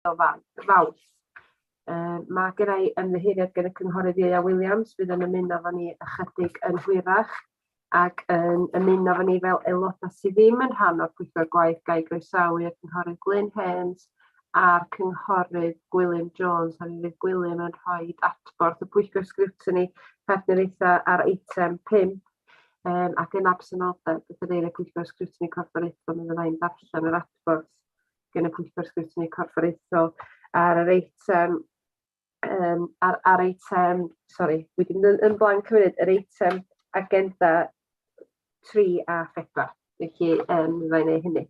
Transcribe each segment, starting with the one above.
o Fawrth. Mae gennau ymddiheuriad gan y cynghorydd Ieuan Williams fydd yn ymuno efo ni ychydig yn hwyrach ac yn ymuno efo ni fel aelodau sydd ddim yn rhan o'r Pwyllgor Gwaith gai groesawu y cynghorydd Glyn Haynes a'r cynghorydd Gwilym Jones. Fydd Gwilym yn rhoi adborth y Pwyllgor Sgrwtini partneriaethau ar eitem 5 ac yn absenoldeb bydd yr Pwyllgor Sgrwtini Corfforaethol yn fyddai'n darllen yr adborth gan y Pwyllgor Sgrwtini Corfforaethol ar yr eitem wedyn yn blaen cymryd yr eitem agenda 3 a 4. Felly, fyddai'n ei hynny.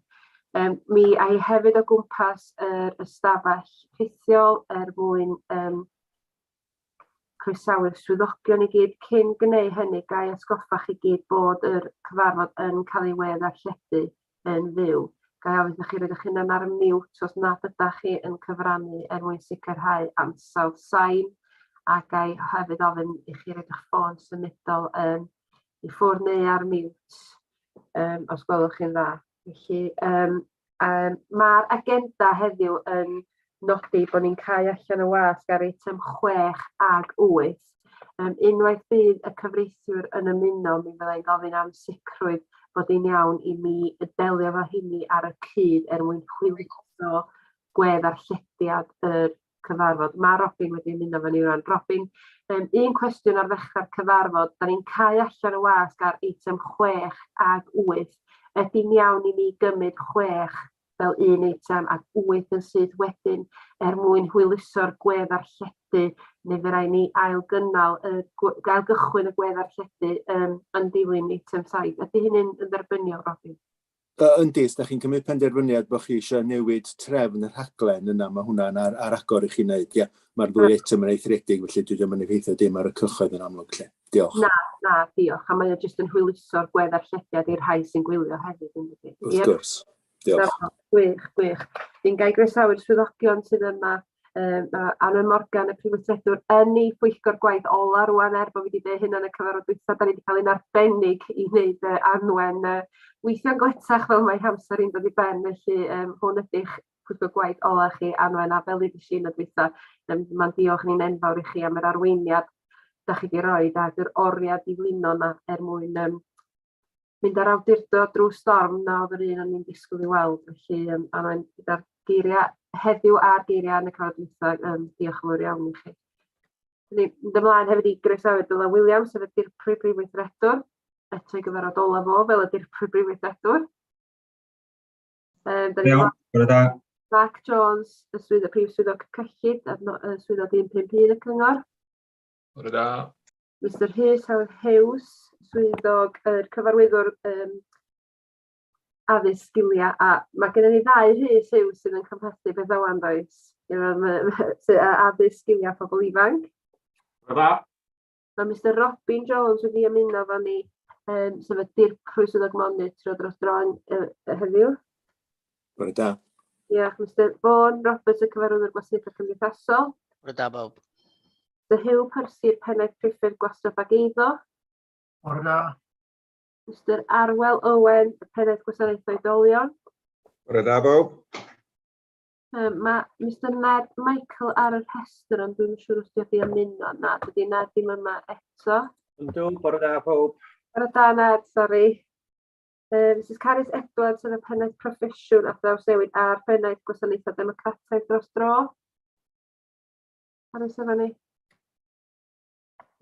Mi ai hefyd o gwmpas yr ystafell rhithiol mwyn croesawu'r swyddogion i gyd. Cyn gwneud hynny, gai atgoffa chi gyd bod yr cyfarfod yn cael ei ddarlledu yn fyw. Gai ofyn chi roed eich hunan ar y mute os nad ydych chi yn cyfrannu mwyn sicrhau ansawdd sain, a gai hefyd ofyn i chi roed eich ffôn symudol i ffwrdd neu ar mute os gwelwch chi'n dda. Felly, mae'r agenda heddiw yn nodi bod ni'n cael allan y wasg ar eitem 6 ag 8. Unwaith bydd y cyfreithiwr yn ymuno, mi fyddai'n gofyn am sicrwydd bod hi'n iawn i mi delio efo hynny ar y cyd mwyn chwilio gweddarllediad yr cyfarfod. Mae Robin wedi ymuno efo ni rwan. Robin, un cwestiwn ar ddechrau'r cyfarfod, da ni'n cael allan y wasg ar eitem 6 ag 8. Ydy'n iawn i mi gymryd 6 fel un eitem ac 8 yn sydd wedyn mwyn hwyluso'r gweddarlledu, neu fe rai ni ailgychwyn y gweddarlledu yn dilyn eitem 7. Ydy hynny'n dderbyniol, Robin? Yndi, os da chi'n cymryd penderfyniad bod chi eisiau newid trefn y rhaglen yna, mae hwnna'n ar agor i chi wneud. Ia, mae'r ddwy eitem yn eithriedig, felly dwi ddim yn effeithio dim ar y cychoedd yn amlwg. Lle. Diolch. Na, diolch. A mae o jyst yn hwyluso'r gweddarllediad i'r rhai sy'n gwylio hefyd. Wrth gwrs. Diolch. Gwych. Fi'n gael groesawu'r swyddogion sydd yma. Anwen Morgan, y Prifwythredwr, yn ei Pwyllgor Gwaith ola rwan bod fi wedi dweud hynna yn y cyfarfod dwytha. Da ni wedi cael un arbennig i wneud Anwen weithio'n gletach fel mae hamser i'n dod i ben. Felly hwn ydych Pwyllgor Gwaith ola chi, Anwen, a fel wedi si yn y dwytha. Mae'n diolch ni'n enfawr i chi am yr arweiniad da chi wedi rhoi ag yr oriad i flino yna mwyn mynd ar awdurdod drwy storm na oedd yr un o'n i'n disgwyl i weld. Felly, Anwen, gyda'r geiriau heddiw a'r geiriau yn y cyfarfod, diolch yn fawr iawn i chi. Mynd ymlaen hefyd i groesawu'r Dylan Williams, sef y Dirprwy Prifwythredwr, eto i gyfarfod ola fo fel y Dirprwy Prifwythredwr. Mark Jones, y Prif Swyddog Cyllid, y Swyddog 151 y Cyngor. Mr Rhys Hughes, Swyddog Cyfarwyddwr addysg sgilia, a mae gennym ni 2 Rhys Hughes sydd yn cymhlethu beth awan does. Addysg sgilia phobl ifanc. Mae Mr Robin Jones wedi ymuno efo ni, sef y Dirprwy Swyddog Monitro dros dron heddiw. Diolch, Mr Vaughan Roberts, y Cyfarwyddwr Gwasanaethau Cymdeithasol. Bob. Mr Hugh Percy, Pennaeth Priffydd Gwastraff ag Eiddo. Mr Arwel Owen, y Pennaeth Gwasanaethau Oedolion. Bob. Mae Mr Ned Michael ar y rhestr, ond dwi'n siŵr os wedi ymuno. Na, dydy Ned ddim yma eto. Bob. Ned, sori. Mrs Carys Edwards yn y Pennaeth Proffesiwn a thrawsnewid a'r Pennaeth Gwasanaethau Democrataidd dros dro. Carys efo ni.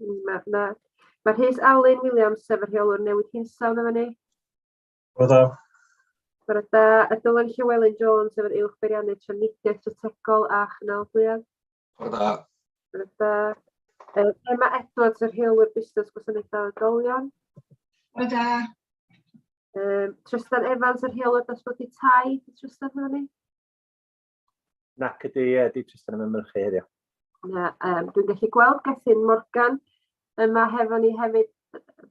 Mae Rhys Alun Williams, sef y rheolwr newid hinsawdd efo ni. Y Dylan Llywelyn Jones, sef yr uwchbeiriannydd trafnidiaeth strategol a chynalyddiad. Emma Edwards, yr rheolwr busnes gwasanaethau oedolion. Tristan Evans, yr rheolwr dosbarthu tai. Tristan efo ni? Nac ydy Tristan yn ymyrchu heddiw. Dwi'n gallu gweld Gethin Morgan yma hefo ni hefyd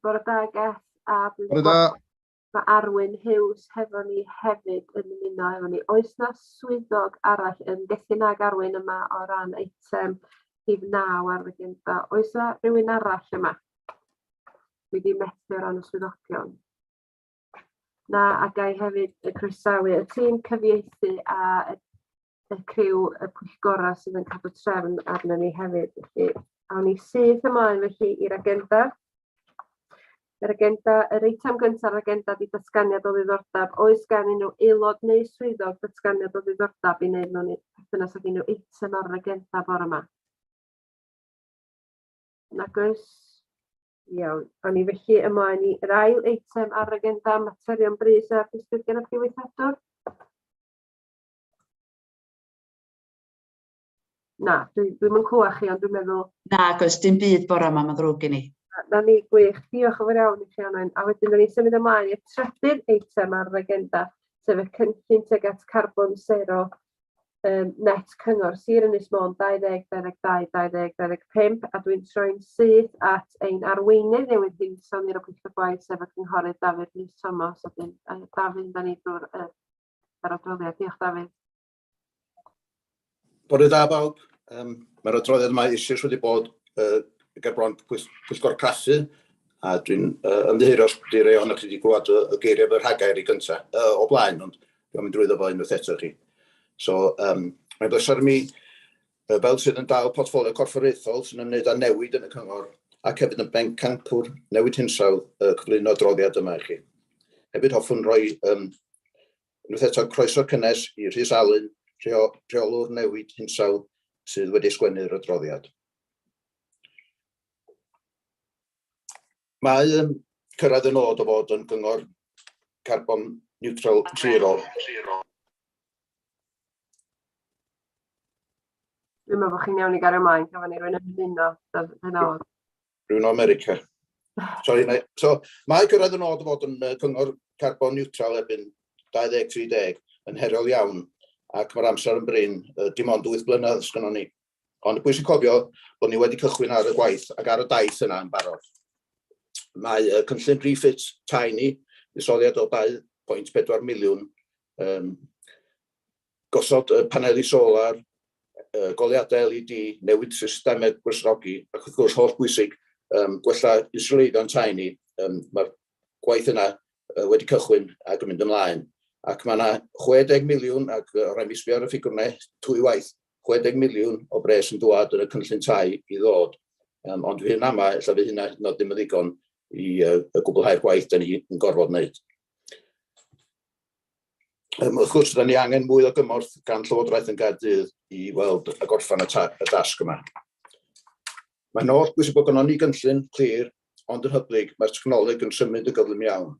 bore da Geth, a mae Arwyn Hughes hefo ni hefyd yn ymuno efo ni. Oes na swyddog arall yn Gethin ag Arwyn yma o ran eitem rhif 9 ar agenda. Oes na rhywun arall yma? Dwi wedi methu o ran y swyddogion. Na, a gai hefyd y croesawu y tîm cyfieithu a y criw y Pwyllgora sydd yn cadw trefn arnyn ni hefyd. Felly, awn ni syth ymlaen felly i'r agenda. Yr eitem gyntaf yr agenda ydy datganiad o ddiddordeb. Oes gan unrhyw aelod neu swyddog datganiad o ddiddordeb i wneud mewn perthynas ag unrhyw eitem ar yr agenda bore yma? Nag oes? Iawn. Awn ni felly ymlaen i'r ail eitem ar yr agenda, materion brys a ffisgwyr gen y Weithredwr. Na, dwi'n yn clywed chi, ond dwi'n meddwl... Na, oes dim byd bore yma, mae'n ddrwg i ni. Na ni, gwych. Diolch yn fawr iawn i chi Anwen. A wedyn, ni symud ymlaen i'r trydydd eitem ar yr agenda, sef y cynllun tuag at carbon sero net cyngor Sir Ynys Môn 2022-2025, a dwi'n troi'n syth at ein arweinydd newydd hinsawdd i'r Pwyllgor Gwaith, sef y cynghorydd Dafydd Rhys Thomas. Dafydd, da ni drwy'r adroddiad. Diolch, Dafydd. Bore da bawb. Mae'r adroddiad yma eisoes wedi bod ger bron Pwyllgor Craffu, a dwi'n ymddiheuro os ydy rei ohonoch chi wedi gwybod y geiriau fy rhagair i gyntaf o blaen, ond dwi'n mynd drwyddo fo unwaith eto chi. So, mae'n bleser mi, fel sydd yn dal portffolio corfforaethol sy'n ymwneud â newid yn y cyngor, ac hefyd yn bencampwr newid hinsawdd cyflwyno adroddiad yma i chi. Hefyd hoffwn rhoi unwaith eto croeso cynnes i Rhys Alun, rheolwr newid hinsawdd sydd wedi sgwennu'r adroddiad. Mae cyrraedd y nod o fod yn gyngor carbon neutral zero. Dwi'n meddwl bod chi'n iawn i gario ymlaen, gafon ni rwy'n ymuno. Rwy'n o America. So, mae cyrraedd y nod o fod yn cyngor carbon neutral erbyn 2030 yn heriol iawn, ac mae'r amser yn brin dim ond 8 blynedd sgynnon ni. Ond bwysig cofio bod ni wedi cychwyn ar y gwaith ac ar y daith yna yn barod. Mae cynllun refit tiny, isoddiad o 2.4 miliwn, gosod paneli solar, goliadau LED, newid systemau gwerthfawrogi, ac wrth gwrs holl bwysig gwella isoleiddo'n tiny. Mae'r gwaith yna wedi cychwyn ac yn mynd ymlaen. Ac mae yna 60 miliwn, ac rhaid mi sbio ar y ffigwrnau twy waith, 60 miliwn o bres yn dŵad yn y cynllun tai i ddod. Ond fi hynna yma, ella fi hynna nod ddim yn ddigon i gwblhau'r gwaith da ni yn gorfod wneud. Wrth gwrs, da ni angen mwy o gymorth gan Llywodraeth yn Gaerdydd i weld a gorffan y dasg yma. Mae'n holl bwysig bod gynnon ni gynllun clir, ond yn hyblyg, mae'r technoleg yn symud y gyflym iawn.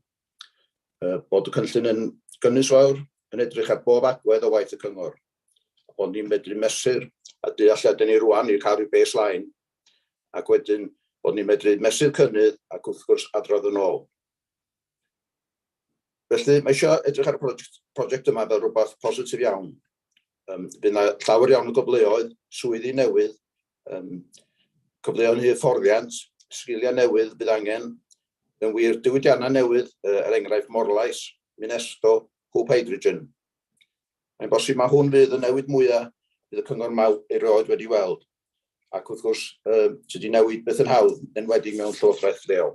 Bod y cynllun yn gynnwys fawr, yn edrych ar bob agwedd o waith y cyngor. Bod ni'n medru mesur a dealladau ni rwan i cael rhyw baseline, ac wedyn bod ni'n medru mesur cynnydd ac wrth gwrs adrodd yn ôl. Felly, mae eisiau edrych ar y prosiect yma fel rhywbeth positif iawn. Bydd yna llawer iawn o gyfleoedd, swyddi newydd, cyfleoedd hyfforddiant, sgiliau newydd bydd angen, yn wir diwydiannau newydd, enghraifft morlais, Minesto, Hope Hydrogen. Mae'n bosib mae hwn fydd y newid mwyaf bydd y cyngor maw erioed wedi weld, ac wrth gwrs sydd wedi newid beth yn hawdd, yn wedi mewn llywodraeth leol.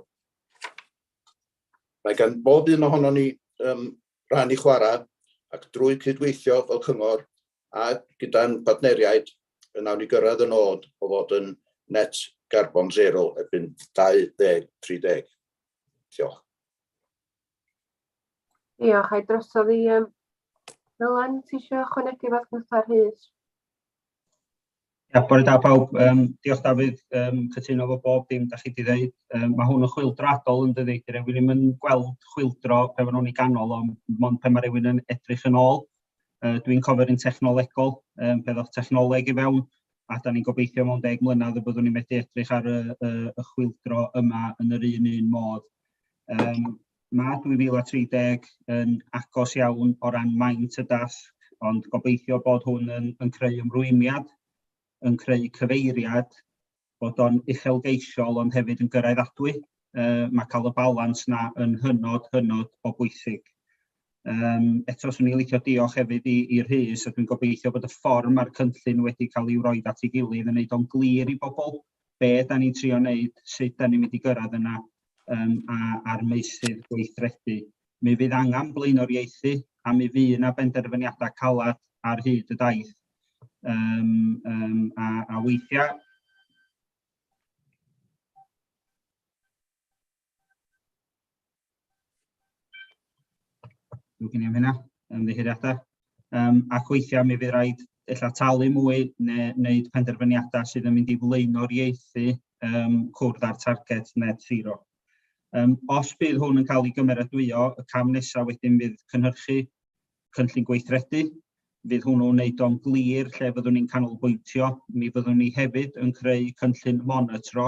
Mae gan bob un ohono ni rhan i chwarae, ac drwy cydweithio fel cyngor a gyda'n partneriaid, yna ni gyrraedd y nod o fod yn net carbon zero erbyn 2030. Diolch. Diolch, a'i drosodd i Dylan, ti eisiau ychwanegu fath gyntaf Rhys? Bore da pawb, diolch Dafydd, cytuno fo bob dim da chi wedi dweud. Mae hwn yn chwyldroadol yn dydi, rydw i'n mynd gweld chwyldro pe fan nhw'n ei ganol, ond pe mae rhywun yn edrych yn ôl. Dwi'n cofio'r un technolegol, pe ddoth technoleg i fewn, a da ni'n gobeithio mewn 10 mlynedd y byddwn ni'n medru edrych ar y chwyldro yma yn yr un modd. Mae 2030 yn agos iawn o ran maint y dasg, ond gobeithio bod hwn yn creu ymrwymiad, yn creu cyfeiriad, bod o'n uchelgeisiol ond hefyd yn gyrraeddadwy. Mae cael y balans na yn hynod o bwysig. Eto, swn i'n licio diolch hefyd i Rhys, a dwi'n gobeithio bod y ffordd mae'r cynllun wedi cael ei roed at ei gilydd yn neud o'n glir i bobl, be da ni'n trio wneud, sut da ni'n mynd i gyrraedd yna a'r meysydd gweithredu. Mi fydd angen blaenoriaethu, a mi fydd yna benderfyniadau calad ar hyd y daith. a weithiau. Dwi'n gynnau am hynna, ymddiheuriadau. Ac weithiau mi fydd rhaid ella talu mwy neu wneud penderfyniadau sydd yn mynd i flaenoriaethu cwrdd ar target net zero. Os bydd hwn yn cael ei gymeradwyo, y cam nesaf wedyn bydd cynhyrchu cynllun gweithredu, fydd hwnnw'n wneud o'n glir lle fyddwn ni'n canolbwyntio, mi fyddwn ni hefyd yn creu cynllun monitro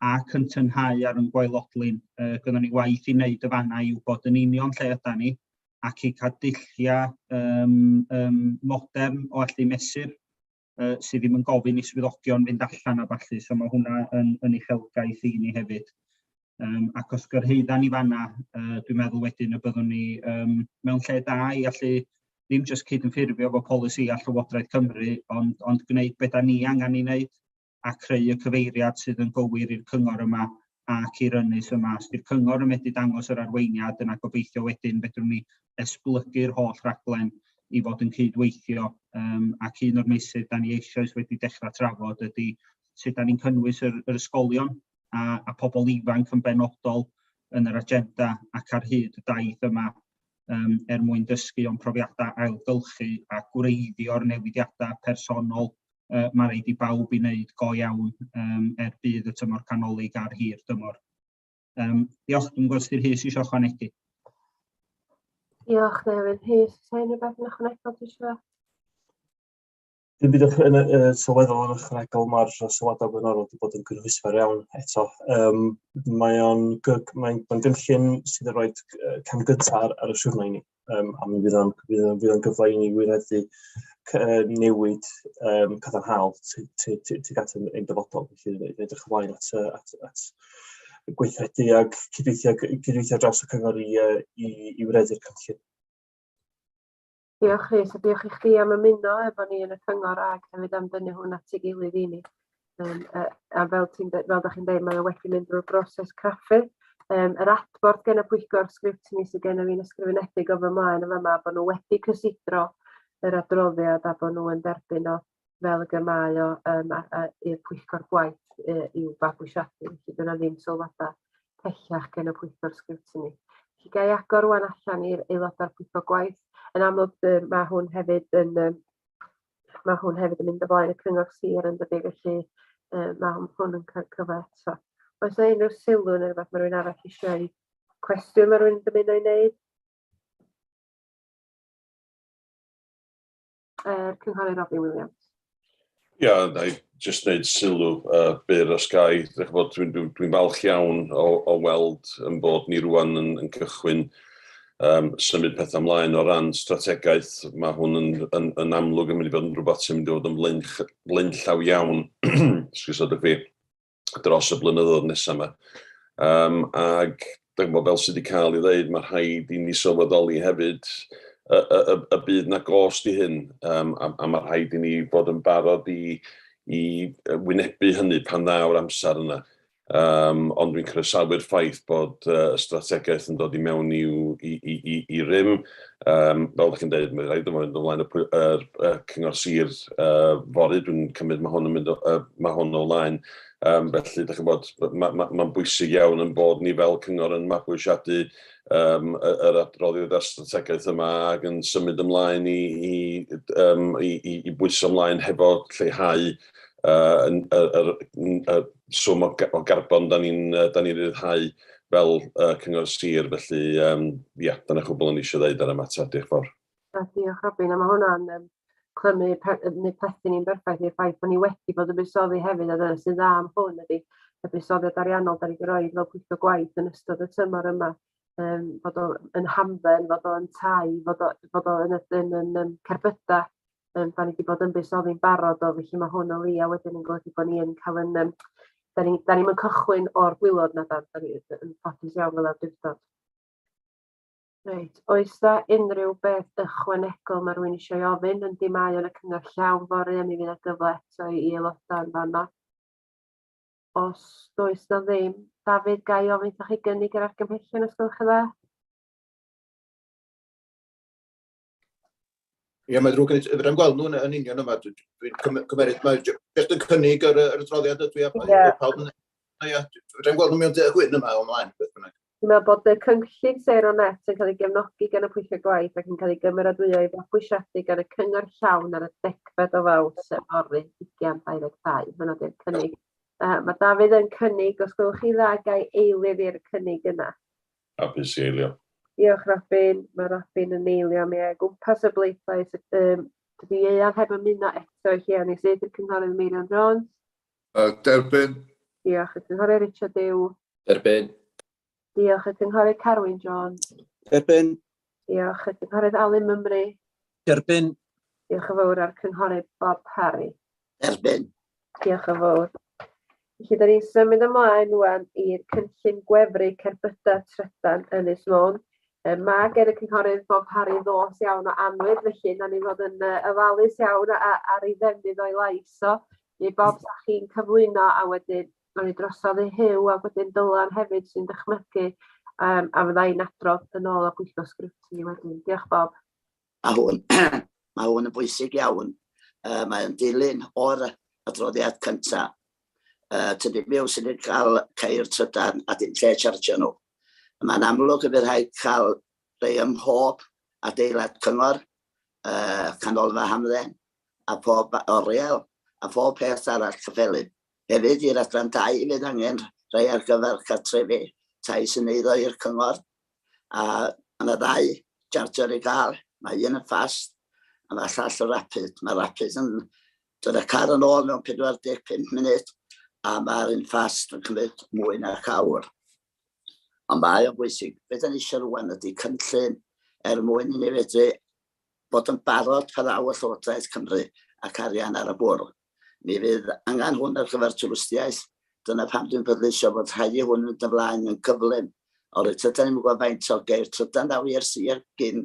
ac yn tynhau ar yn gwaelodlin. Gyda ni waith i wneud y fanna i wybod yn union lle ydyn ni ac i cael dulliau modern o allu mesur sydd ddim yn gofyn i swyddogion fynd allan a ballu, so mae hwnna yn uchelgaeth i ni hefyd. Ac os gyrhaeddan ni fanna, dwi'n meddwl wedyn y byddwn ni mewn lle da i allu ddim jyst cydymffurfio efo polisi a Llywodraeth Cymru, ond gwneud beth da ni angen i wneud a creu y cyfeiriad sydd yn gywir i'r cyngor yma ac i'r ynys yma. Os di'r cyngor yn medru dangos yr arweiniad, yna gobeithio wedyn fedrwn ni esblygu'r holl raglen i fod yn cydweithio. Ac un o'r meysydd da ni eisoes wedi dechrau trafod ydy sut da ni'n cynnwys yr ysgolion a pobl ifanc yn benodol yn yr agenda ac ar hyd y daith yma mwyn dysgu o'n profiadau ailgylchu a gwreiddio'r newidiadau personol mae rhaid i bawb i wneud go iawn bydd y tymor canolig a'r hir dymor. Diolch, dwi'n gwybod sydd Rhys eisiau ychwanegu. Diolch, Newyn. Rhys, oes unrhyw beth yn ychwanegol ti eisiau? Dim byd sylweddol yn ychwanegol, mae'r sylwadau blaenorol wedi bod yn gynhwysfawr iawn eto. Mae'n gynllun sydd yn rhoi cam gyntaf ar y siwrna i ni, a mi fydd o'n gyfle i ni wyreddu newid cadarnhaol tuag at ein dyfodol. Felly, edrych ymlaen at gweithredu ag cydweithio draws y cyngor i wyreddu'r cynllun. Diolch Rhys, a diolch i chdi am ymuno efo ni yn y cyngor ag hefyd am dynnu hwn at ei gilydd i ni. A fel da chi'n dweud, mae o wedi mynd drwy'r broses craffu. Yr adborth gen y Pwyllgor sgriptini sydd gen fi'n ysgrifenedig o fy mlaen yn yma bod nhw wedi cysidro yr adroddiad a bod nhw yn derbyn o fel y gymau o i'r Pwyllgor Gwaith i'w fabwysiadu. Felly dyna ddim sylwadau pellach gen y Pwyllgor sgriptini. Felly gai agor rwan allan i'r aelodau'r Pwyllgor Gwaith. Yn amlwg mae hwn hefyd yn mynd o blaen y cyngor sir yn dydi, felly mae hwn yn cyfle eto. Oes yna unrhyw sylw neu rhywbeth mae rhywun arall eisiau cwestiwn mae rhywun yn dymuno i wneud? Cynghorydd Robin Williams. Ia, na i jyst wneud sylw byr os gai. Dwi'n falch iawn o weld yn bod ni rwan yn cychwyn symud pethau ymlaen o ran strategaeth. Mae hwn yn amlwg yn mynd i fod yn rhywbeth sy'n mynd i fod yn blaenllaw iawn dros y blynyddoedd nesaf yma. Ag fel sydd wedi cael ei ddeud, mae rhaid i ni sylweddoli hefyd y bydd na gost i hyn, a mae rhaid i ni fod yn barod i wynebu hynny pan ddaw'r amser yna. Ond dwi'n croesawu'r ffaith bod y strategaeth yn dod i mewn i rym. Fel ydych chi'n dweud, mae rhaid yn ymlaen y cyngor sir fory, dwi'n cymryd mae hwn o laen. Felly, ydych chi'n bod, mae'n bwysig iawn yn bod ni fel cyngor yn mabwysiadu yr adroddiad a'r strategaeth yma ac yn symud ymlaen i bwyso ymlaen hefo lleihau swm o garbon da ni'n ryddhau fel cyngor sir, felly dyna chwbl o'n i eisiau dweud ar y mater. Diolch fawr. Diolch Robin, a mae hwnna'n clymu plethu ni'n berffaith i'r ffaith bod ni wedi bod yn buddsoddi hefyd, a dyna sy'n dda am hwn ydy y buddsoddiad ariannol da ni wedi rhoi fel Pwyllgor Gwaith yn ystod y tymor yma, fod o'n hamdden, fod o'n tai, fod o'n cerbyda. Da ni wedi bod yn buddsoddi'n barod o, felly mae hwn o lia wedyn yn golygu bod ni yn cael da ni'n cychwyn o'r gwylod na da ni yn ffodus iawn fel awdurdod. Reit, oes da unrhyw beth ychwanegol mae rhywun eisiau ofyn yn dimau yn y cyngor llawn fory, a mi fydd y gyfle eto i aelodau yn fanno. Os does na ddim, Dafydd, gai ofyn ydych chi gynnig yr argymhellion os gwelwch chi dda? Ie, mae'n drwg yn fydda'n gweld nhw'n yn union yma. Dwi'n cymeryd, mae jyst yn cynnig yr adroddiad ydw i. Pawb yn... Fydda'n gweld nhw mewn 10 gwyn yma o'n mlaen. Dwi'n meddwl bod y cynllun Seronet yn cael ei gefnogi gan y Pwyllgor Gwaith ac yn cael ei gymeradwyo i fabwysiadu gan y cyngor llawn ar y 10 o Faws fory 2022. Hwnnw di'r cynnig. Mae Dafydd yn cynnig, os gwelwch chi dda, gael eilydd i'r cynnig yna. Hapus i eilio. Diolch Robin, mae Robin yn eilio mi gwmpas y bleidlais. Dydy Ieuan heb ymuno eto i chi, ni sydd yn cynghorydd Meirion Jones. Derbyn. Diolch, y cynghorydd Richard Yw. Derbyn. Diolch, y cynghorydd Carwyn Jones. Derbyn. Diolch, y cynghorydd Alun Mymru. Derbyn. Diolch yn fawr ar cynghorydd Bob Parry. Derbyn. Diolch yn fawr. Felly, da ni'n symud ymlaen rwan i'r cynllun gwefru cerbydau trydan Ynys Môn. Mae gen y cynghorydd Bob Parry ddos iawn o anwyd, felly na ni fod yn ofalus iawn ar ei ddefnydd o'i lais o. Ni Bob, sa chi'n cyflwyno a wedyn ma'n i drosodd ei hyw a wedyn Dylan hefyd sy'n dychmygu a fyddai'n adrodd yn ôl o bwyllgor sgrwtini wedyn. Diolch Bob. Mae hwn yn bwysig iawn. Mae'n dilyn o'r adroddiad cyntaf. Tydi miw sydd wedi cael ceir trydan a dim lle chargio nhw. Mae'n amlwg y bydd rhaid cael rhai ym mhob adeilad cyngor, canolfa Hamdden, a pob oriel, a pob peth arall cyffelyb. Hefyd i'r adran 2 fydd angen rhai ar gyfer cartrefi tai sy'n eiddo i'r cyngor. A yna 2 charger i gael, mae un yn ffast, a mae llall y rapid. Mae rapid yn dod y car yn ôl mewn 45 munud, a mae'r un ffast yn cymryd mwy na'r awr. Ond mae o'n bwysig. Be da ni eisiau rwan ydy cynllun mwyn i ni fedru bod yn barod padaw y Llywodraeth Cymru ac arian ar y bwrdd. Mi fydd angen hwn ar gyfer twristiaeth. Dyna pam dwi'n bleidleisio bod rhaid i hwn yn ymlaen yn gyflym. Oherwydd tydyn ni'n gwybod faint o geir trydan daw i'r sir gyn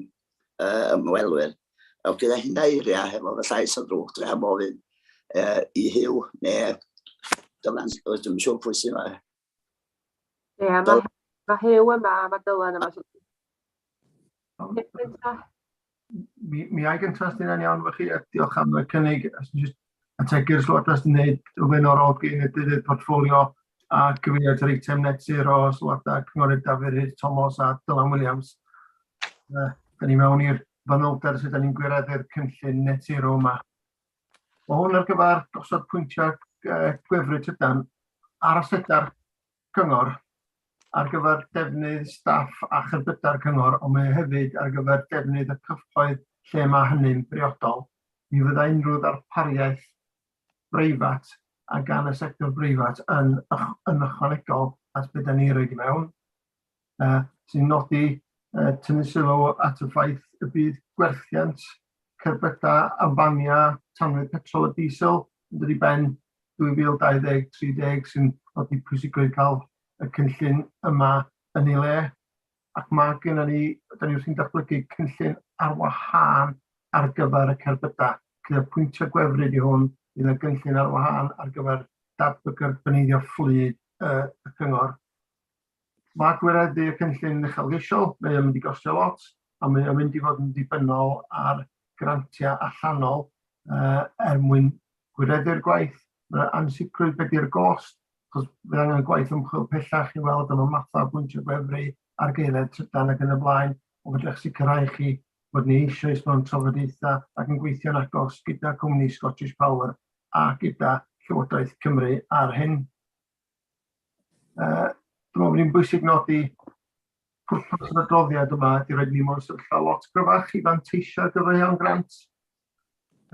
ymwelwyr. O gyda hynna eiria hefo fy llais o drwg, dre am ofyn i hyw neu Dylan, dwi'n siŵr pwy sy'n yma. Ie, mae hyw yma, mae Dylan yma. Mi ai gyntaf sy'n iawn fy chi, diolch am y cynnig. Ategu'r Llywodraeth yn gwneud rhywun o'r ogyn y dydydd portfolio a gyfeiriad yr eitem net zero Llywodraeth Cynghorydd Dafydd Thomas a Dylan Williams. Da ni mewn i'r fanylder sydd ni'n gwireddu'r cynllun net zero yma. Mae hwn ar gyfer gosod pwyntiau gwefru trydan ar aseda'r cyngor ar gyfer defnydd staff a cherbydau'r cyngor, ond mae hefyd ar gyfer defnydd y cyffoedd lle mae hynny'n briodol. Mi fydda unrhyw ddarpariaeth breifat a gan y sector breifat yn ychwanegol at beth da ni roed i mewn. Sy'n nodi tynnu sylw at y ffaith y bydd gwerthiant cerbydau a fania tanwydd petrol a diesel yn dod i ben 2020-30 sy'n nodi pwysigrwydd cael y cynllun yma yn ei le, ac mae gennym ni, da ni wrthi'n datblygu cynllun ar wahân ar gyfer y cerbydau. Gyda pwyntiau gwefru di hwn, bydd y cynllun ar wahân ar gyfer datblygu'r fflyd y cyngor. Mae gwireddu y cynllun uchelgeisiol, mae yn mynd i gostio lot, a mae yn mynd i fod yn dibynnol ar grantiau allanol mwyn gwireddu'r gwaith. Mae'n ansicrwydd beth i'r gost, achos bydd angen gwaith ymchwil pellach i weld am y matha pwyntiau gwefru ar geiriau trydan ac yn y blaen, ond fydrech sicrhau chi bod ni eisoes mewn trafodaethau ac yn gweithio'n agos gyda cwmni Scottish Power a gyda Llywodraeth Cymru ar hyn. Dwi'n meddwl bod ni'n bwysig nodi pwrpas yr adroddiad yma ydy roed ni mewn sefyllfa lot gryfach i fanteisio gyfeilion grant.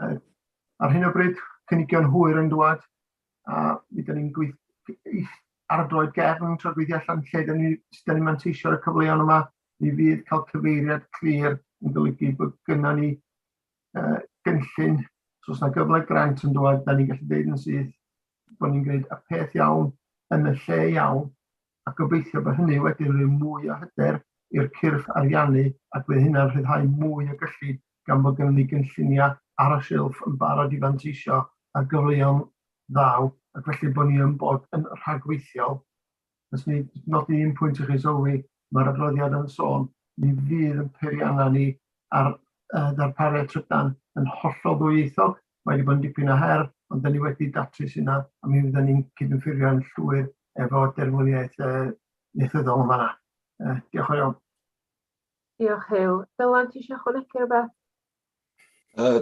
Ar hyn o bryd, cynigion hwyr yn dwad, a mi da ni'n gweithio ardroed gefn trwy gweithio allan lle da ni'n manteisio ar y cyfleon yma. Mi fydd cael cyfeiriad clir yn golygu bod gynna ni gynllun, so os yna gyfle grant yn dod, da ni'n gallu dweud yn sydd bod ni'n gwneud y peth iawn yn y lle iawn, a gobeithio bod hynny wedi rhoi mwy o hyder i'r cyrff ariannu ac bydd hynna'n rhyddhau mwy o gyllid gan bod gynnu ni gynlluniau ar y silff yn barod i fanteisio ar gyfleon ddaw, ac felly bod ni yn bod yn rhagweithiol. Os ni nodi un pwynt i chi sylwi, mae'r adroddiad yn sôn, mi fydd yn peirianna ni ar ddarpariaeth trydan yn hollol ddwyieithog. Mae wedi bod yn dipyn o her, ond da ni wedi datrys hynna, a mi fyddwn ni'n cydymffurfio'n llwyr efo derfyniaeth ieithyddol yn fan'na. Diolch yn fawr. Diolch Huw. Dylan, ti eisiau ychwanegu rhywbeth?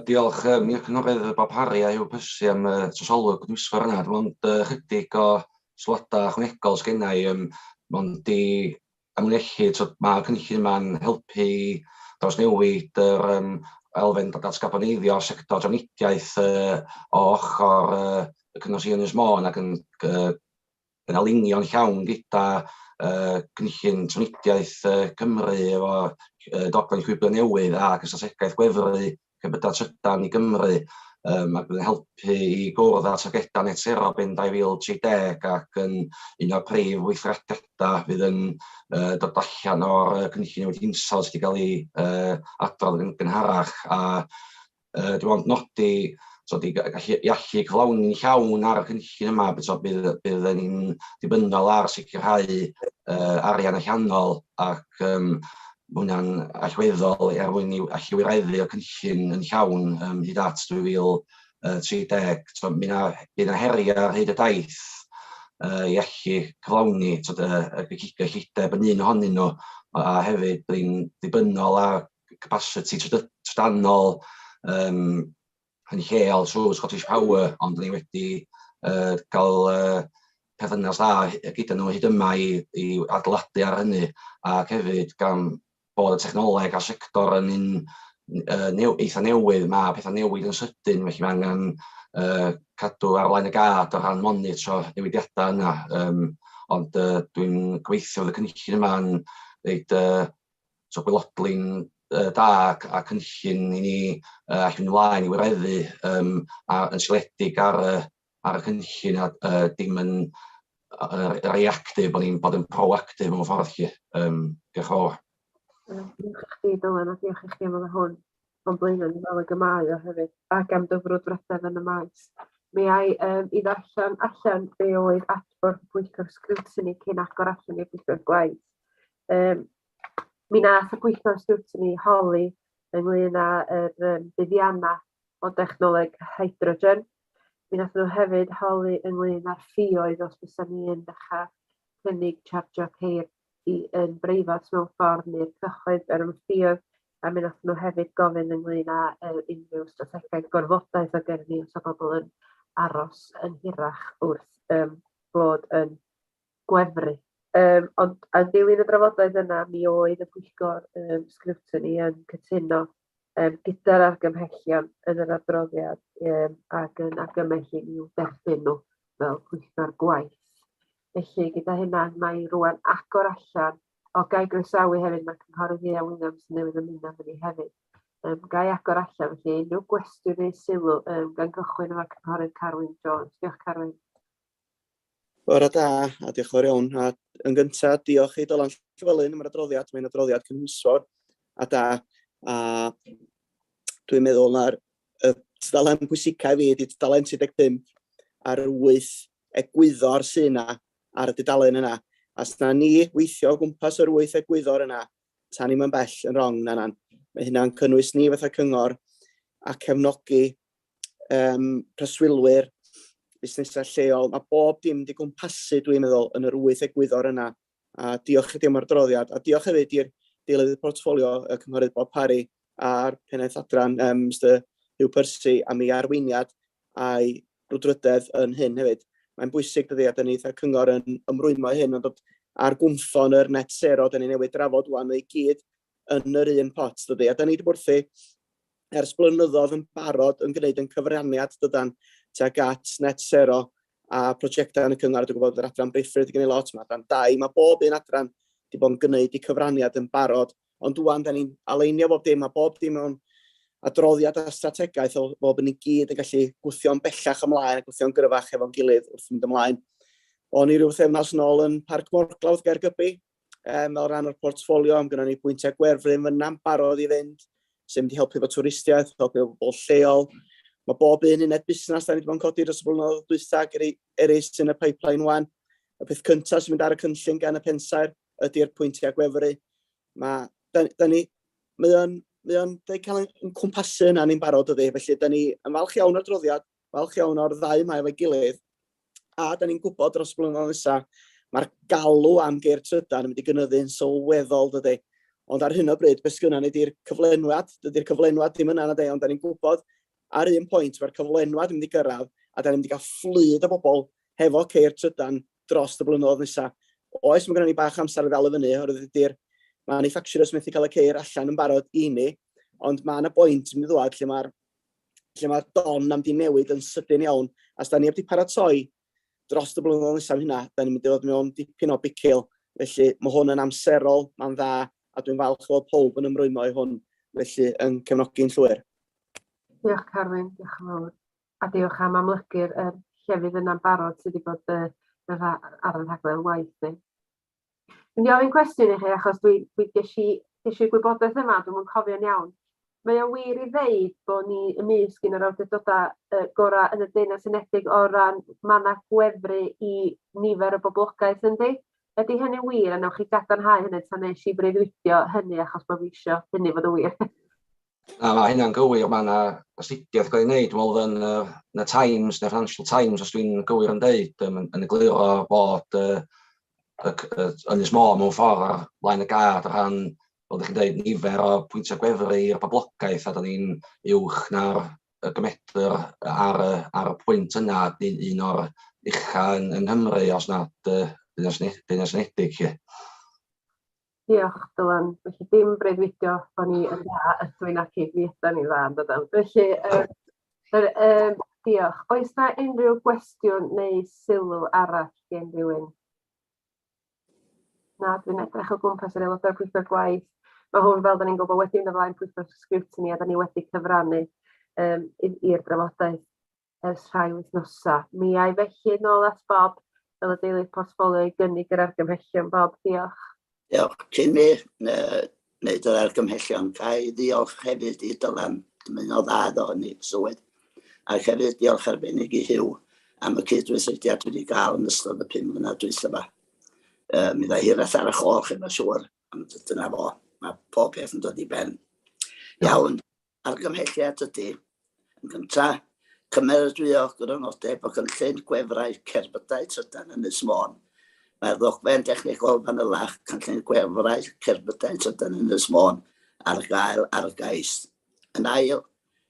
Diolch i'r cynghorydd Bob Harry a Huw Pysi am trosolwg dwysfar yna. Ond chydig o sylwadau ychwanegol sgennau, ond i amliechu, mae'r cynllun yma'n helpu drawsnewid yr elfen datgaboneiddio'r sector drafnidiaeth o ochr y cyngor Sir Ynys Môn ac yn alinio'n llawn gyda cynllun trafnidiaeth Cymru efo dogfen llwybr newydd ac y strategaeth gwefru cerbydau trydan i Gymru ac yn helpu i gwrdd â targedau net sero ben 2030 ac yn un o'r prif weithrediadau fydd yn dod allan o'r cynllun newid hinsawdd sydd wedi cael ei adrodd yn gynharach a dwi'n meddwl nodi i allu cyflawni'n llawn ar y cynllun yma bydd ni'n dibynnol ar sicrhau arian allanol ac mae hwnna'n allweddol er mwyn i allu wireddu o cynllun yn llawn hyd at 2030. Bydd yna heriau ar hyd y daith i allu cyflawni y gyllideb yn un ohonyn nhw a hefyd bydd ni'n dibynnol ar capacity trydanol yn lleol trwy Scottish Power, ond ni wedi cael perthynas dda gyda nhw hyd yma i adeiladu ar hynny ac hefyd gan bod y technoleg a'r sector yn un eitha newydd, mae pethau newid yn sydyn, felly mae angen cadw ar flaen y gad o ran monitro newidiadau yna. Ond dwi'n gobeithio fydd y cynllun yma yn reid gwelodlin da a cynllun i ni allan ymlaen i wireddu yn sialedig ar y cynllun a dim yn reactif, bod ni'n bod yn proactif mewn ffordd chi. Diolch yn fawr. Diolch i chdi Dylan a diolch i chi am hwn o'n blaen yn fel y gymau o hefyd ac am dyfrwdfrydedd yn y maes. Mi ai i ddarllen allan be oedd adborth y Pwyllgor Scrutiny cyn agor allan i'r Pwyllgor Gwaith. Mi nath y Pwyllgor Scrutiny holi ynglŷn â'r buddiannau o dechnoleg hydrogen. Mi nath nhw hefyd holi ynglŷn â'r ffïoedd os bysa ni yn dechrau cynnig chargio ceir yn breifat mewn ffordd neu'r cyhoedd ar y ffïoedd a mi nath nhw hefyd gofyn ynglŷn â unrhyw strategaeth gorfodaeth o gyda ni os o bobl yn aros yn hirach wrth bod yn gwefru. Ond yn dilyn y drafodaeth yna, mi oedd y Pwyllgor Scrutiny yn cytuno gyda'r argymhellion yn yr adroddiad ac yn argymhellu i'w derbyn nhw fel Pwyllgor Gwaith. Felly gyda hynna mae rwan agor allan o gai groesawu hefyd mae cynghorydd Ieuan Williams yn newydd ymuno efo ni hefyd. Gai agor allan felly unrhyw gwestiwn neu sylw gan gychwyn efo cynghorydd Carwyn Jones. Diolch Carwyn. Bore da a diolch yn fawr iawn. A yn gyntaf diolch i Dylan Llywelyn am yr adroddiad. Mae'n adroddiad cynhwysfawr a da. A dwi'n meddwl na'r tudalen pwysicaf fi ydy tudalen 35 a'r 8 egwyddor sy'n yna ar y dudalen yna. As na ni weithio o gwmpas yr 8 egwyddor yna, tan ni'n bell yn rong na. Mae hynna'n cynnwys ni fatha cyngor a cefnogi preswylwyr, busnesau lleol. Mae bob dim di gwmpasu dwi'n meddwl yn yr 8 egwyddor yna. A diolch i am yr adroddiad. A diolch hefyd i'r deilydd portffolio y cynghorydd Bob Harry a'r pennaeth adran Mr Huw Pysi am ei arweiniad a'i brwdfrydedd yn hyn hefyd. Mae'n bwysig dydy a da ni eitha cyngor yn ymrwymo hyn ond dod ar gwmffon yr net sero, da ni newydd drafod wan i gyd yn yr un pot dydy. A da ni wedi bwrthu ers blynyddoedd yn barod yn gwneud yn cyfraniad dydan tuag at net sero a prosiectau yn y cyngor. Dwi'n gwybod yr adran Breiffryd wedi gwneud lot yma. Mae bob un adran wedi bod yn gwneud i cyfraniad yn barod, ond dwi'n da ni'n aleinio bob dim a bob dim mewn adroddiad a strategaeth o bod ni gyd yn gallu gwthio'n bellach ymlaen a gwthio'n gyrfach efo'n gilydd wrth mynd ymlaen. O'n i ryw thefnos nôl yn Parc Morglawdd Gaergybi, fel rhan o'r portffolio, am gyda ni pwyntiau gwefru yn fyna'n barod i fynd, sy'n mynd i helpu efo twristiaeth, helpu efo bobl lleol. Mae bob un uned busnes da ni wedi bod yn codi dros y blynyddoedd dwytha eraill sy'n y pipeline wan. Y peth cyntaf sy'n mynd ar y cynllun gan y pensaer ydy'r pwyntiau gwefru. Mae o'n mae o'n cael yn cwmpasu yna ni'n barod ydy. Felly, da ni yn falch iawn o'r droddiad, falch iawn o'r ddau yma efo'i gilydd, a da ni'n gwybod dros blynyddoedd nesaf, mae'r galw am geir trydan yn mynd i gynyddu'n sylweddol dydy. Ond ar hyn o bryd, beth sgynna ni di'r cyflenwad, dydy'r cyflenwad dim yna na de, ond da ni'n gwybod ar un pwynt mae'r cyflenwad yn mynd i gyrraedd, a da ni'n mynd i gael fflyd o bobl hefo ceir trydan dros y blynyddoedd nesaf. Oes, mae gennym ni bach amser i ddal y fyny, oherwydd ydy'r manufacturers methu cael y ceir allan yn barod i ni, ond mae yna bwynt yn mynd i ddod lle mae'r don am di newid yn sydyn iawn, a os da ni wedi paratoi dros y blynyddoedd nesaf hynna, da ni'n mynd i ddod mewn dipyn o bicil, felly mae hwn yn amserol, mae'n dda, a dwi'n falch o pob yn ymrwymo i hwn, felly yn cefnogi'n llwyr. Diolch Carwyn, diolch yn fawr. A diolch am amlygu'r llefydd yna'n barod sydd wedi bod ar y rhaglen waith ni. Dwi'n ofyn cwestiwn i chi achos dwi ges i gwybodaeth yma, dwi'n cofio'n iawn. Mae o'n wir i ddeud bod ni ymysg un o'r awdurdodau gorau yn y Deyrnas Unedig o ran mana gwefru i nifer y boblogaeth yndi? Ydy hynny wir a newch chi gadarnhau hynny tan nes i breuddwydio hynny achos bod fi isio hynny fod yn wir? Na, mae hynna'n gywir, mae yna astudiaeth gael ei wneud, dwi'n meddwl yn y Times, neu Financial Times, os dwi'n gywir yn deud, yn egluro bod Ynys Môn mewn ffordd ar blaen y gad o ran, fel ydych chi'n dweud, nifer o pwyntiau gwefru i'r boblogaeth, a da ni'n uwch na'r gymedr ar y pwynt yna, un o'r ucha yn Nghymru, os nad Deyrnas Unedig. Diolch, Dylan. Felly dim breuddwydio bod ni yn dda ydw i'n ac i fi ydyn ni dda yn dydyn. Felly, diolch. Oes na unrhyw gwestiwn neu sylw arall gen rhywun? Na, dwi'n edrych o gwmpas yr aelodau'r Pwyllgor Gwaith. Mae hwn fel da ni'n gwybod wedi yn y flaen Pwyllgor Scrutiny a da ni wedi cyfrannu i'r drafodaeth ers rhai wythnosau. Mi ai felly nôl at Bob fel y deilydd portffolio i gynnig yr argymhellion. Bob, diolch. Diolch. Cyn mi wneud yr argymhellion, cael ddiolch hefyd i Dylan, dwi'n o dda o hynny swydd. A hefyd diolch arbennig i Huw am y cydweithrediad wedi cael yn ystod y 5 mlynedd dwytha yma. Mi dda hiraeth ar y choch yn y siŵr, ond dyna fo, mae pob peth yn dod i ben. Iawn, argymhelliad ydy, yn gyntaf, cymeradwyo gronodau bod cynllun gwefrau cerbydau trydan yn Ynys Môn. Mae'r ddogfen dechnegol fanylach cynllun gwefrau cerbydau trydan yn Ynys Môn ar gael ar y gais. Yn ail,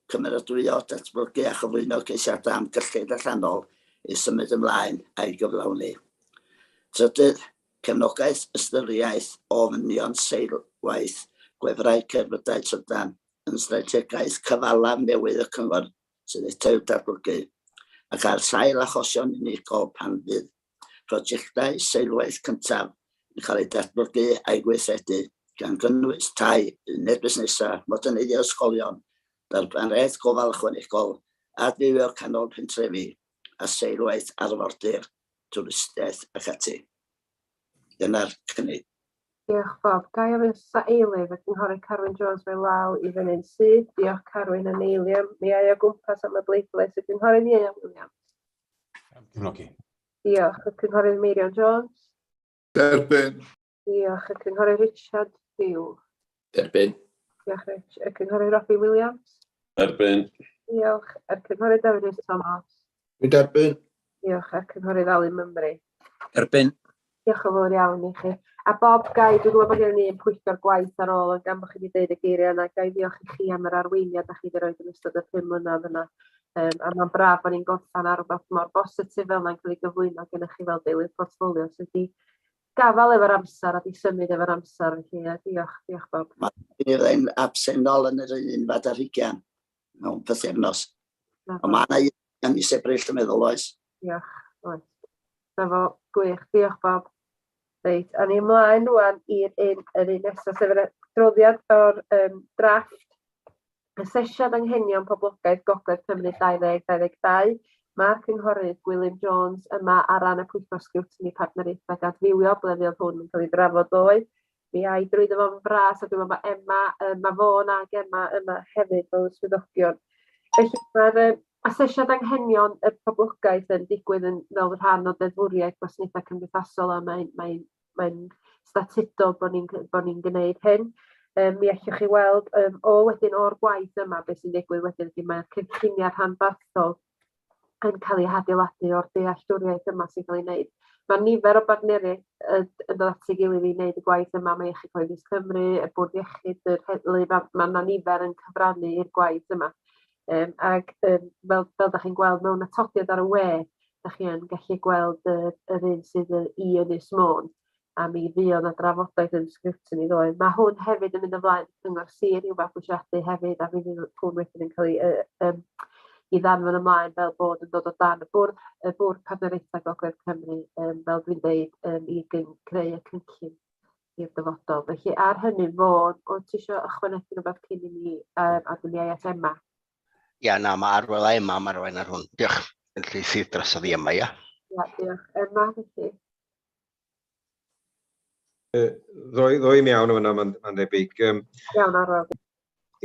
cymeradwyo datblygu a chyflwyno ceisiadau am gyllid allanol i symud ymlaen a'i gyflawni. Trydydd, cefnogaeth ystyriaeth o ofynion seilwaith gwefrau cerbydau trydan yn strategaeth cyfalaf newydd y cyngor sydd eithaf datblygu ac ar sail achosion unigol pan fydd prosiectau seilwaith cyntaf yn cael ei datblygu a'i gweithredu gan gynnwys tai, uned busnesau, modernyddio ysgolion, darbanedd gofal ychwanegol, adfywio canol pentrefi a seilwaith arfordir, twristiaeth ac ati. Dyna'r cynnig. Diolch Bob. Gai ofyn sa eilydd ac ynghorydd Carwyn Jones fel law i fyny'n sydd. Diolch Carwyn yn eiliam. Mi ai o gwmpas am y bleidlais sydd ynghorydd Ieuan Williams. Cefnogi. Diolch y cynghorydd Meirion Jones. Derbyn. Diolch y cynghorydd Richard Hugh. Derbyn. Diolch y cynghorydd Robbie Williams. Derbyn. Diolch y cynghorydd Davies Thomas. Derbyn. Diolch y cynghorydd Alun Mymru. Derbyn. Diolch yn fawr iawn i chi. A Bob, Gai, dwi'n gwybod bod gen i un Pwyllgor Gwaith ar ôl, gan bod chi wedi deud y geiriau yna, Gai diolch i chi am yr arweiniad a chi wedi rhoi yn ystod y 5 mlynedd yna. A mae'n braf bod ni'n gorffan ar rhywbeth mor bositif fel yna'n cael ei gyflwyno gennych chi fel deilydd portffolio sydd wedi gafal efo'r amser a di symud efo'r amser. Diolch Bob. Mae ni'n absennol yn yr un fad ar 20 mewn pythefnos. Ond mae yna un i sebryll yn meddwl oes. Diolch, oes. Na fo, gwych, diolch Bob. Reit, a ni ymlaen rwan i'r un nesaf sef yr adroddiad o'r drafft asesiad anghenion poblogaeth Gogledd Cymru 2022. Mae'r cynghorydd Gwilym Jones yma ar ran y Pwyllgor Scrutiny partneriaethau gadfywio, ble fydd hwn yn cael ei drafod ddoe. Mi ai drwyddo fo'n fras a dwi'n meddwl mae Fôn ac Emma yma hefyd fel swyddogion. Felly mae'r asesiad anghenion y poblogaeth yn digwydd yn fel rhan o deddfwriaeth gwasanaethau cymdeithasol a mae'n statudol bod ni'n gwneud hyn. Mi allwch chi weld wedyn o'r gwaith yma, beth sy'n digwydd wedyn ydy mae'r cynlluniau rhanbarthol yn cael ei adeiladu o'r dealltwriaeth yma sy'n cael ei wneud. Mae nifer o bartneriaid yn dod at ei gilydd i wneud y gwaith yma. Mae Iechyd Cyhoeddus Cymru, y Bwrdd Iechyd, yr heddlu, mae nifer yn cyfrannu i'r gwaith yma. Ac fel da chi'n gweld mewn atodiad ar y we, da chi'n gallu gweld yr un sydd i Ynys Môn, a mi fuodd na drafodaeth yn sgriptyn i ddoed. Mae hwn hefyd yn mynd ymlaen Cyngor Sir i'w fabwysiadu hefyd, a fydd hwn wedyn yn cael i ddanfon ymlaen fel bod yn dod o dan y bwrdd partneriaethau Gogledd Cymru, fel dwi'n dweud, i greu y cynllun i'r dyfodol. Felly ar hynny fod, o ti eisiau ychwanegu rhywbeth cyn i ni aduniaeth Emma? Ia, na, mae arwel a Emma, mae rhywun ar hwn. Diolch. Felly sydd dros o ddi Emma, ia. Ia, diolch. Emma, felly. Ddwy mewn o fyna, mae'n debyg. Iawn, Arwel.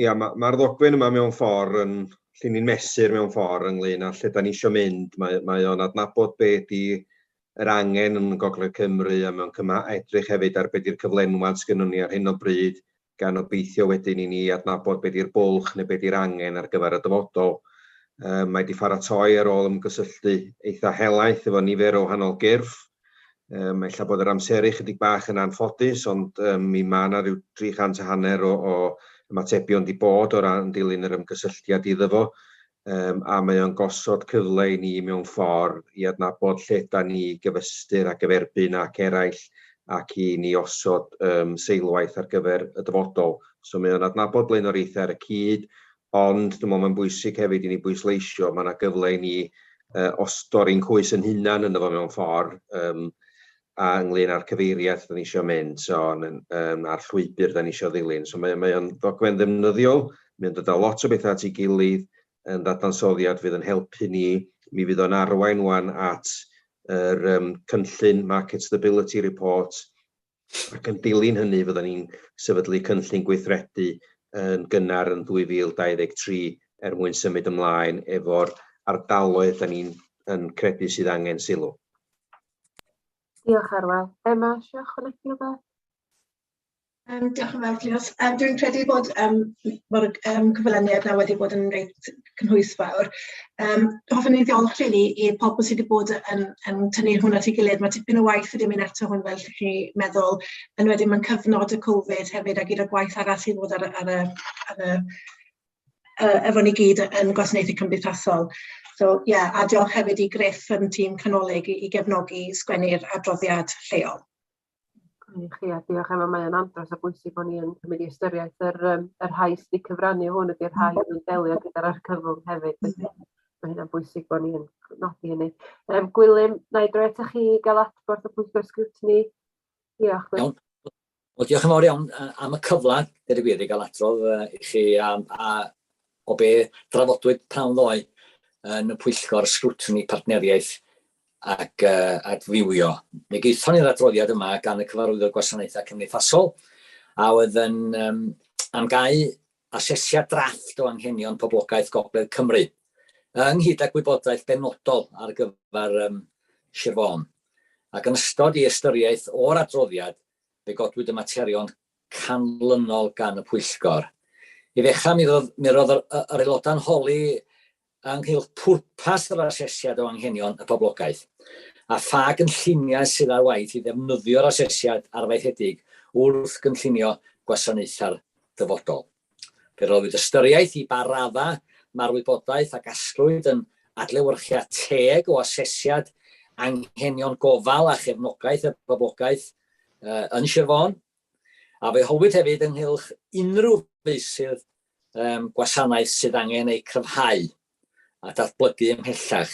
Ia, mae'r ddogfen yma mewn ffordd yn lle ni'n mesur mewn ffordd ynglyn â lle da ni eisiau mynd. Mae o'n adnabod beth i yr angen yn Gogledd Cymru a mewn edrych hefyd ar beth i'r cyflenwad sgynnon ni ar hyn o bryd, gan obeithio wedyn i ni adnabod beth i'r bwlch neu beth i'r angen ar gyfer y dyfodol. Mae wedi pharatoi ar ôl ymgysylltu eitha helaeth efo nifer o wahanol gyrff. Mae lla bod yr amseru chydig bach yn anffodus, ond mi mae yna rhyw 350 o ymatebion di bod o ran dilyn yr ymgysylltiad iddo fo, a mae o'n gosod cyfle i ni mewn ffordd i adnabod lle da ni gyfystyr a gyferbyn ac eraill ac i ni osod seilwaith ar gyfer y dyfodol. So mae o'n adnabod blaenoriaethau ar y cyd, ond dwi'n meddwl mae'n bwysig hefyd i ni bwysleisio, mae yna gyfle i ni osdori'n cwys yn hunan yn efo mewn ffordd, a ynglyn â'r cyfeiriad da ni eisiau mynd, so a'r llwybr da ni eisiau ddilyn. So mae o'n ddogfen ddefnyddiol, mae'n dod â lot o bethau at ei gilydd, yn ddadansoddiad fydd yn helpu ni, mi fydd o'n arwain wan at yr cynllun Market Stability Report, ac yn dilyn hynny fyddwn ni'n sefydlu cynllun gweithredu yn gynnar yn 2023 mwyn symud ymlaen efo'r ardaloedd da ni'n credu sydd angen sylw. Diolch Arwel. Emma, eisiau ychwanegu rhywbeth? Diolch yn fawr, Clios. Dwi'n credu bod mae'r cyflwyniad na wedi bod yn reit cynhwysfawr. Hoffwn i ddiolch rili i'r pobl sydd wedi bod yn tynnu hwnna at ei gilydd. Mae tipyn o waith wedi mynd eto hwn fel chi meddwl, yn wedyn mae'n cyfnod y Covid hefyd ac i'r gwaith arall sydd bod efo ni gyd yn gwasanaethau cymdeithasol. So, a diolch hefyd i Griff yn tîm canolig i gefnogi sgwennu'r adroddiad lleol. Diolch Emma, mae'n andros o bwysig bod ni'n cymryd i ystyriaeth yr hais di cyfrannu hwn ydy'r hais yn delio gyda'r argyfwng hefyd. Mae hynna'n bwysig bod ni'n nodi hynny. Gwilym, na i droi atoch chi gael adborth o pwyllgor sgrwtini. Diolch. Iawn. Diolch yn fawr iawn am y cyfle, dydy gwir i gael adrodd i chi o be drafodwyd pnawn ddoe yn y pwyllgor sgrwtini partneriaeth ac adfywio. Mi geithon ni'r adroddiad yma gan y cyfarwyddwr gwasanaethau cymdeithasol a oedd yn am gau asesiad drafft o anghenion poblogaeth Gogledd Cymru ynghyd ag wybodaeth benodol ar gyfer Sir Fôn. Ac yn ystod i ystyriaeth o'r adroddiad fe godwyd y materion canlynol gan y pwyllgor. I ddechrau mi roedd yr aelodau'n holi ynghylch pwrpas yr asesiad o anghenion y poblogaeth a pha gynlluniau sydd ar waith i ddefnyddio'r asesiad arfaethedig wrth gynllunio gwasanaethau'r dyfodol. Fe roedd ystyriaeth i ba radda mae'r wybodaeth a gasglwyd yn adlewyrchiad teg o asesiad anghenion gofal a chefnogaeth y poblogaeth yn Sir Fôn, a fe holwyd hefyd ynghylch unrhyw feysydd gwasanaeth sydd angen ei cryfhau a datblygu ymhellach.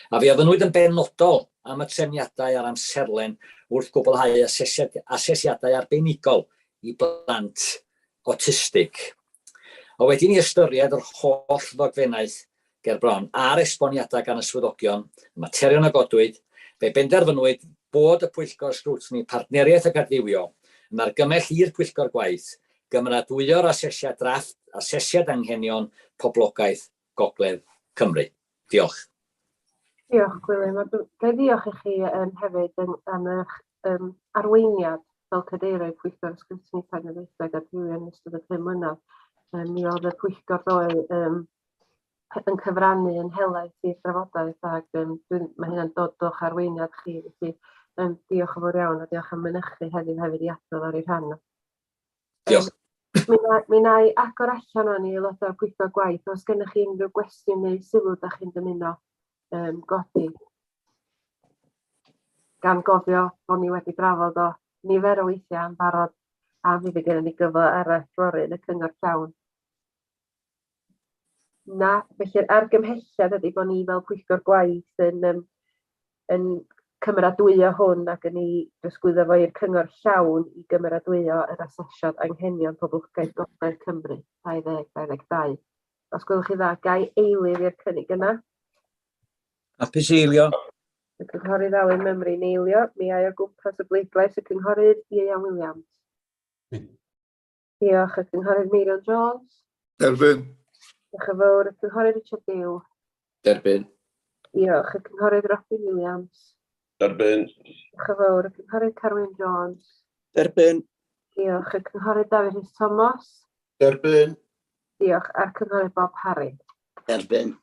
A fe ofynnwyd yn benodol am y trefniadau ar amserlen wrth gwblhau asesiadau arbenigol i blant awtistig. A wedyn i ystyried yr holl ddogfennaeth ger bron a'r esboniadau gan y swyddogion, y materion a godwyd, fe benderfynwyd bod y pwyllgor sgrwtini partneriaeth ac adfywio yn argymell i'r pwyllgor gwaith gymradwyo'r asesiad drafft, asesiad anghenion poblogaeth Gogledd Cymru. Diolch. Diolch Gwilym. Gai ddiolch i chi hefyd am eich arweiniad fel cadeirydd Pwyllgor Ysgrifennu Partneriaethau a Diwyr yn ystod y 5 mlynedd. Mi oedd y Pwyllgor ddoe yn cyfrannu yn helaeth i'r drafodaeth ac mae hynna'n dod o'ch arweiniad chi. Felly diolch yn fawr iawn a diolch am mynychu heddiw hefyd i adrodd ar ei rhan. Diolch. Mi na i agor allan o'n i aelodau'r Pwyllgor Gwaith. Os gennych chi unrhyw gwestiwn neu sylw da chi'n dymuno godi. Gan gofio bod ni wedi drafod o nifer o weithiau yn barod a fydd gennym ni gyfle arall fory yn y cyngor llawn. Na, felly'r argymhelliad ydy bod ni fel Pwyllgor Gwaith yn cymeradwyo hwn ac yn ei drosglwyddo fo i'r cyngor llawn i gymeradwyo yr asesiad anghenion poblogaidd Gogledd Cymru 2022. Os gwelwch chi dda, gai eilydd i'r cynnig yna? Hapus i eilio. Y cynghorydd Alun Mymru'n eilio. Mi ai o gwmpas y bleidlais y cynghorydd Ieuan Williams. Diolch y cynghorydd Meirion Jones. Derbyn. Diolch yn fawr y cynghorydd Richard Dew. Derbyn. Diolch y cynghorydd Robin Williams. Derbyn. Diolch yn fawr y cynghorydd Carwyn Jones. Derbyn. Diolch y cynghorydd Dafydd Rhys Thomas. Derbyn. Diolch a'r cynghorydd Bob Harry. Derbyn.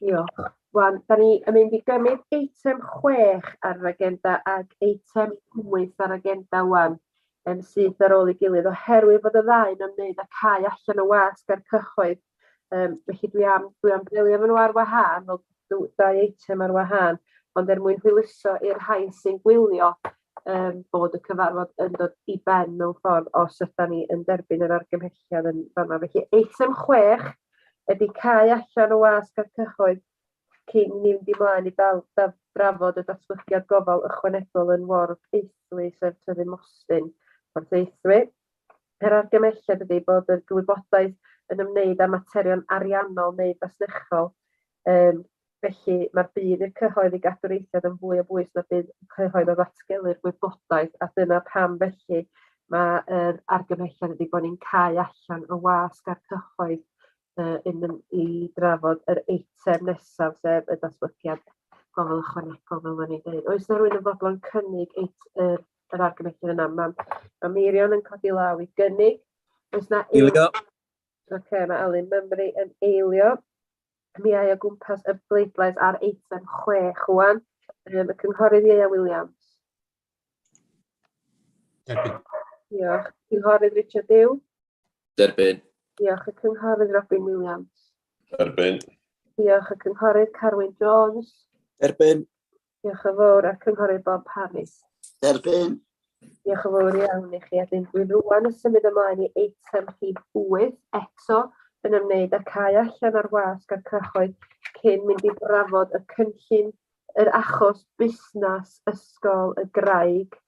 Diolch. Wan, da ni yn mynd i gymryd eitem 6 ar yr agenda ac eitem 8 ar agenda wan sydd ar ôl ei gilydd oherwydd bod y ddau yn ymwneud â cau allan o wasg ar cyhoedd. Felly dwi am delio efo nhw ar wahân, fel dau eitem ar wahân, ond mwyn hwyluso i'r rhai sy'n gwylio bod y cyfarfod yn dod i ben mewn ffordd os ydym ni yn derbyn yr argymhelliad yn fan'na. Felly eitem 6 ydy cau allan o wasg ar cyhoedd cyn ni fynd ymlaen i drafod y datblygiad gofal ychwanegol yn Ward Eithwy sef tyfu Mostyn Ward Eithwy. Yr argymhelliad ydy bod y gwybodaeth yn ymwneud â materion ariannol neu fasnachol. Felly mae'r bydd i'r cyhoedd i gadw'r eithriad yn fwy o bwys na bydd cyhoedd o ddatgelu'r gwybodaeth a dyna pam felly mae'r argymhelliad ydy bod ni'n cau allan o wasg ar cyhoedd i drafod yr eitem nesaf sef y datblygiad gofal ychwanegol fel o'n i'n dweud. Oes na rhywun yn fodlon cynnig yr argymhelliad yna? Mae Meirion yn codi law i gynnig. Oes na eilio? Oce, mae Alun Mymru yn eilio. Mi ai o gwmpas y bleidlais ar eitem 6 wan. Y cynghorydd Ieuan Williams. Derbyn. Diolch. Cynghorydd Richard Dew. Derbyn. Diolch y cynghorydd Robin Williams. Derbyn. Diolch y cynghorydd Carwyn Jones. Derbyn. Diolch yn fawr a'r cynghorydd Bob Harry. Derbyn. Diolch yn fawr iawn i chi. A dyn dwi'n rwan yn symud ymlaen i eitem rhif 8 eto yn ymwneud â cau allan ar wasg ar cyhoedd cyn mynd i drafod y cynllun yr achos busnes ysgol y Graig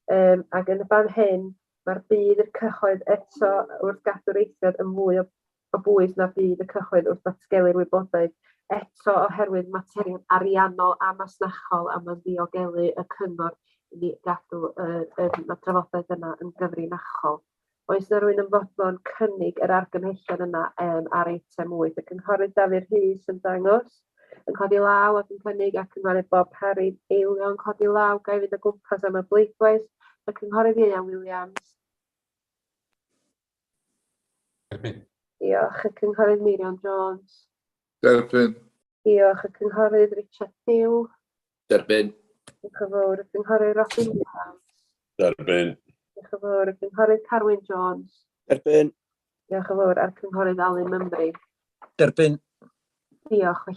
ac yn y fan hyn mae'r bydd y cyhoedd eto wrth gadw'r eithriad yn fwy o bwys na bydd y cyhoedd wrth ddatgelu'r wybodaeth eto oherwydd materion ariannol a masnachol a mae'n diogelu y cyngor i gadw y trafodaeth yna yn gyfrinachol. Oes na rhywun yn fodlon cynnig yr argymhelliad yna ar eitem 8? Y cynghorydd Dafydd Rhys yn dangos, yn codi law ac yn cynnig ac yn cynghorydd Bob Harry eilio yn codi law, gai fynd o gwmpas am y bleidlais. Y cynghorydd Ieuan Williams. Derbyn. Diolch. Y cynghorydd Meirion Jones. Derbyn. Diolch. Y cynghorydd Richard Dew. Derbyn. Diolch yn fawr. Y cynghorydd Robin Williams. Derbyn. Diolch yn fawr. Y cynghorydd Carwyn Jones. Derbyn. Diolch yn fawr. A'r cynghorydd Alun Mymru. Derbyn. Diolch.